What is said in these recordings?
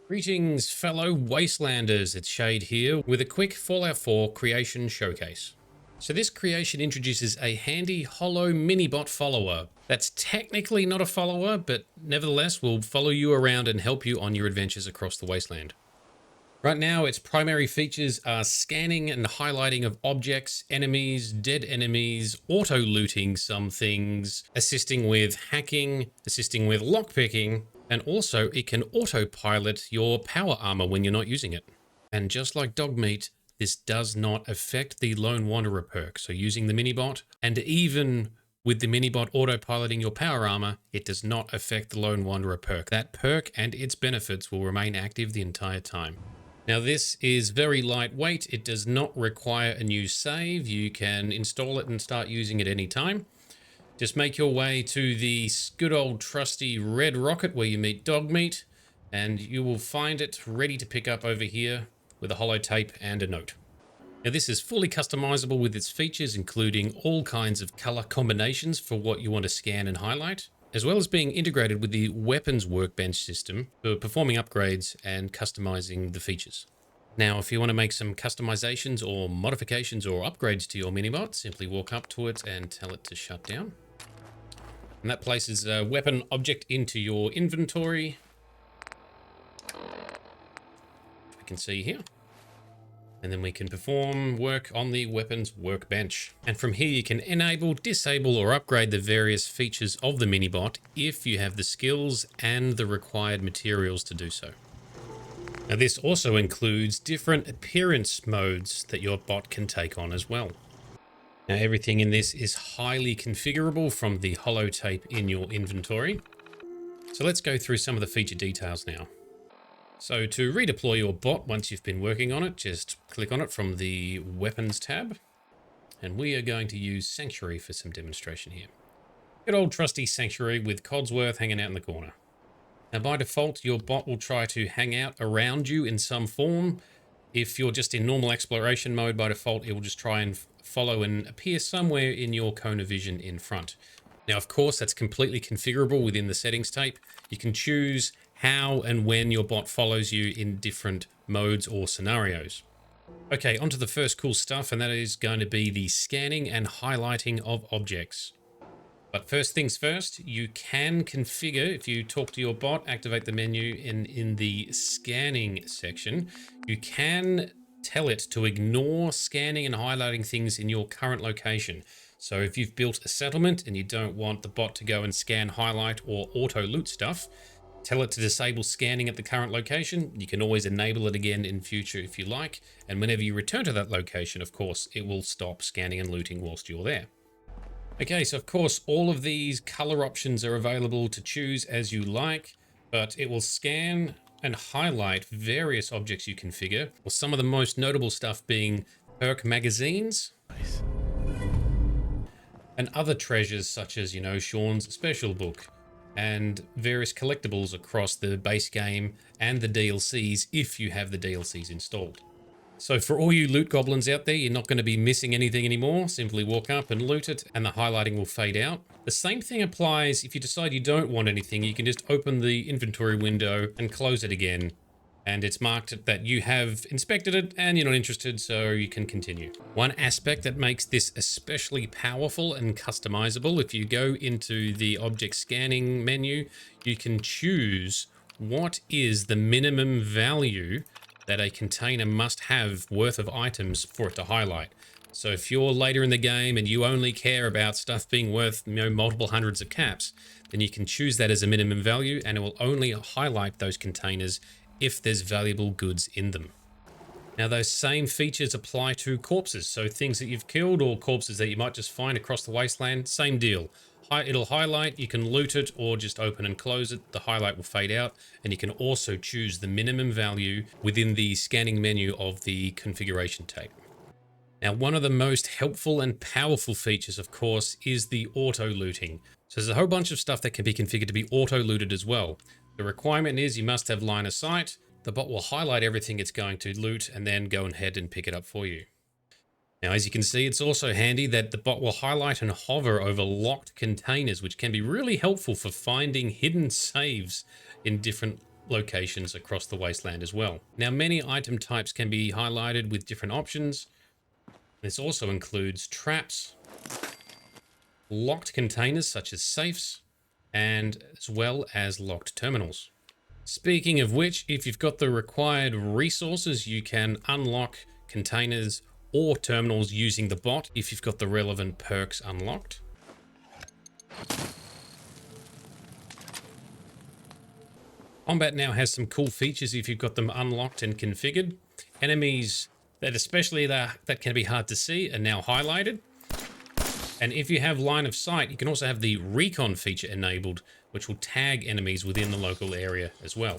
Greetings, fellow Wastelanders. It's Shade here with a quick Fallout 4 creation showcase. So this creation introduces a handy hollow mini-bot follower that's technically not a follower, but nevertheless will follow you around and help you on your adventures across the wasteland. Right now, its primary features are scanning and highlighting of objects, enemies, dead enemies, auto-looting some things, assisting with hacking, assisting with lockpicking, and also it can autopilot your power armor when you're not using it. And just like Dogmeat, this does not affect the Lone Wanderer perk. So using the minibot, and even with the minibot autopiloting your power armor, it does not affect the Lone Wanderer perk. That perk and its benefits will remain active the entire time. Now this is very lightweight. It does not require a new save. You can install it and start using it anytime. Just make your way to the good old trusty red rocket where you meet Dogmeat, and you will find it ready to pick up over here with a holotape and a note. Now this is fully customizable with its features, including all kinds of color combinations for what you want to scan and highlight, as well as being integrated with the Weapons Workbench system for performing upgrades and customizing the features. Now, if you want to make some customizations or modifications or upgrades to your minibot, simply walk up to it and tell it to shut down. And that places a weapon object into your inventory. We can see here. And then we can perform work on the Weapons Workbench. And from here you can enable, disable, or upgrade the various features of the minibot if you have the skills and the required materials to do so. Now this also includes different appearance modes that your bot can take on as well. Now everything in this is highly configurable from the holotape in your inventory. So let's go through some of the feature details now. So to redeploy your bot once you've been working on it, just click on it from the Weapons tab. And we are going to use Sanctuary for some demonstration here. Good old trusty Sanctuary with Codsworth hanging out in the corner. Now by default, your bot will try to hang out around you in some form. If you're just in normal exploration mode, by default, it will just try and follow and appear somewhere in your cone of vision in front. Now, of course, that's completely configurable within the settings tape. You can choose how and when your bot follows you in different modes or scenarios. Okay, onto the first cool stuff, and that is going to be the scanning and highlighting of objects. But first things first, you can configure, if you talk to your bot, activate the menu in the scanning section, you can tell it to ignore scanning and highlighting things in your current location. So if you've built a settlement and you don't want the bot to go and scan, highlight, or auto loot stuff, tell it to disable scanning at the current location. You can always enable it again in future if you like. And whenever you return to that location, of course, it will stop scanning and looting whilst you're there. Okay, so of course, all of these color options are available to choose as you like, but it will scan and highlight various objects you configure, or some of the most notable stuff being perk magazines. Nice. And other treasures such as, Sean's special book and various collectibles across the base game and the DLCs if you have the DLCs installed. So for all you loot goblins out there, you're not going to be missing anything anymore. Simply walk up and loot it and the highlighting will fade out. The same thing applies if you decide you don't want anything. You can just open the inventory window and close it again. And it's marked that you have inspected it and you're not interested, so you can continue. One aspect that makes this especially powerful and customizable, if you go into the object scanning menu, you can choose what is the minimum value that a container must have worth of items for it to highlight. So if you're later in the game and you only care about stuff being worth multiple hundreds of caps, then you can choose that as a minimum value and it will only highlight those containers if there's valuable goods in them. Now those same features apply to corpses, so things that you've killed or corpses that you might just find across the wasteland, same deal. It'll highlight, you can loot it or just open and close it, the highlight will fade out, and you can also choose the minimum value within the scanning menu of the configuration tape. Now one of the most helpful and powerful features, of course, is the auto looting. So there's a whole bunch of stuff that can be configured to be auto looted as well. The requirement is you must have line of sight. The bot will highlight everything it's going to loot and then go ahead and pick it up for you. Now, as you can see, it's also handy that the bot will highlight and hover over locked containers, which can be really helpful for finding hidden saves in different locations across the wasteland as well. Now, many item types can be highlighted with different options. This also includes traps, locked containers such as safes, and as well as locked terminals. Speaking of which, if you've got the required resources, you can unlock containers or terminals using the bot if you've got the relevant perks unlocked. Combat now has some cool features if you've got them unlocked and configured. Enemies that can be hard to see are now highlighted. And if you have line of sight, you can also have the recon feature enabled, which will tag enemies within the local area as well.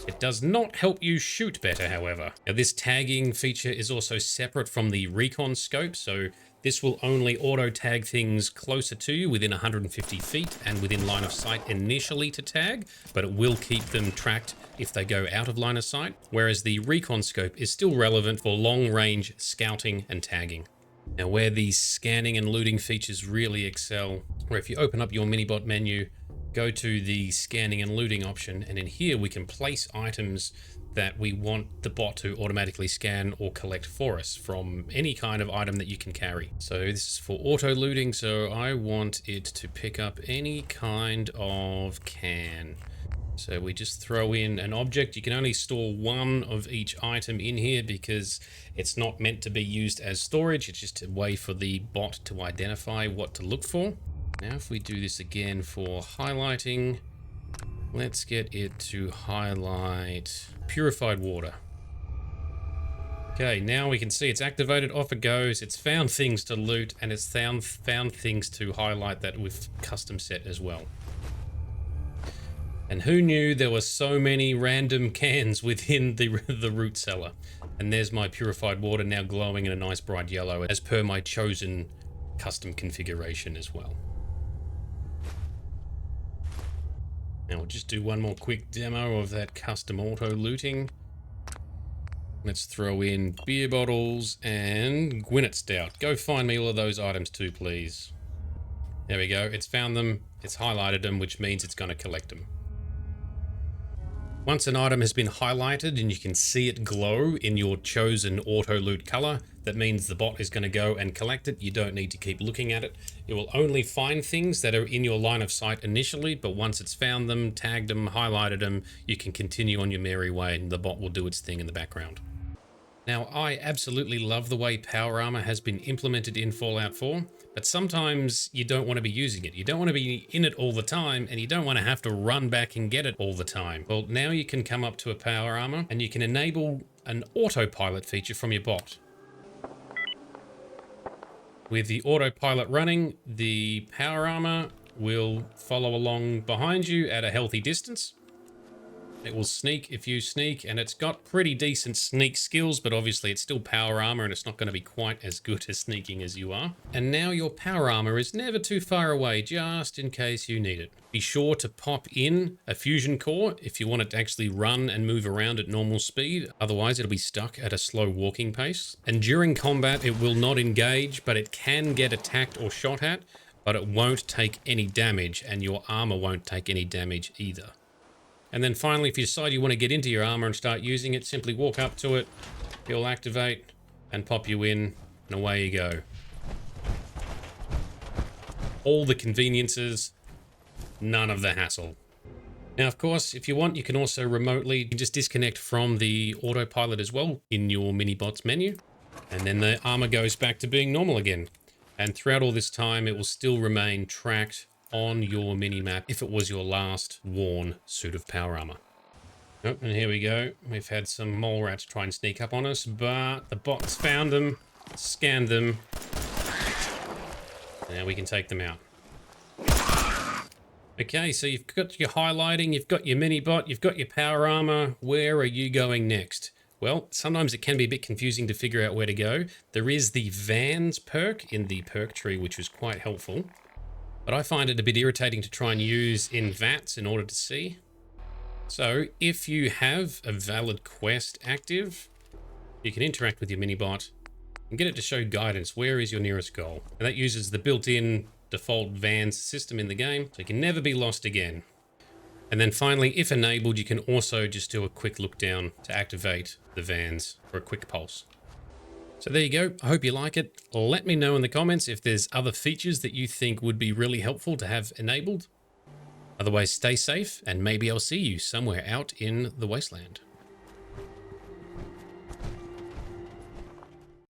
It does not help you shoot better, however. Now, this tagging feature is also separate from the recon scope, so this will only auto-tag things closer to you within 150 feet and within line of sight initially to tag, but it will keep them tracked if they go out of line of sight, whereas the recon scope is still relevant for long-range scouting and tagging. Now, where these scanning and looting features really excel, where if you open up your minibot menu, go to the scanning and looting option, and in here we can place items that we want the bot to automatically scan or collect for us from any kind of item that you can carry. So this is for auto looting, so I want it to pick up any kind of can. So we just throw in an object. You can only store one of each item in here because it's not meant to be used as storage. It's just a way for the bot to identify what to look for. Now, if we do this again for highlighting, let's get it to highlight purified water. Okay, now we can see it's activated, off it goes. It's found things to loot, and it's found things to highlight that we've custom set as well. And who knew there were so many random cans within the root cellar? And there's my purified water now glowing in a nice bright yellow as per my chosen custom configuration as well. Now we'll just do one more quick demo of that custom auto looting. Let's throw in beer bottles and Gwinnett Stout. Go find me all of those items too, please. There we go. It's found them. It's highlighted them, which means it's going to collect them. Once an item has been highlighted and you can see it glow in your chosen auto loot color, that means the bot is going to go and collect it. You don't need to keep looking at it. It will only find things that are in your line of sight initially, but once it's found them, tagged them, highlighted them, you can continue on your merry way and the bot will do its thing in the background. Now, I absolutely love the way power armor has been implemented in Fallout 4, but sometimes you don't want to be using it. You don't want to be in it all the time, and you don't want to have to run back and get it all the time. Well, now you can come up to a power armor, and you can enable an autopilot feature from your bot. With the autopilot running, the power armor will follow along behind you at a healthy distance. It will sneak if you sneak, and it's got pretty decent sneak skills, but obviously it's still power armor and it's not going to be quite as good as sneaking as you are. And now your power armor is never too far away, just in case you need it. Be sure to pop in a fusion core if you want it to actually run and move around at normal speed. Otherwise, it'll be stuck at a slow walking pace. And during combat, it will not engage, but it can get attacked or shot at, but it won't take any damage, and your armor won't take any damage either. And then finally, if you decide you want to get into your armor and start using it, simply walk up to it, it'll activate and pop you in, and away you go. All the conveniences, none of the hassle. Now, of course, if you want, you can also remotely just disconnect from the autopilot as well in your minibot's menu, and then the armor goes back to being normal again. And throughout all this time, it will still remain tracked on your mini-map if it was your last worn suit of power armor. Oh, and here we go. We've had some mole rats try and sneak up on us, but the bot's found them, scanned them. Now we can take them out. Okay, so you've got your highlighting, you've got your mini-bot, you've got your power armor. Where are you going next? Well, sometimes it can be a bit confusing to figure out where to go. There is the Vans perk in the perk tree, which is quite helpful. But I find it a bit irritating to try and use in VATS in order to see. So if you have a valid quest active, you can interact with your minibot and get it to show guidance. Where is your nearest goal? And that uses the built-in default Vans system in the game, so you can never be lost again. And then finally, if enabled, you can also just do a quick look down to activate the vans for a quick pulse. So there you go. I hope you like it. Let me know in the comments if there's other features that you think would be really helpful to have enabled. Otherwise, stay safe and maybe I'll see you somewhere out in the wasteland.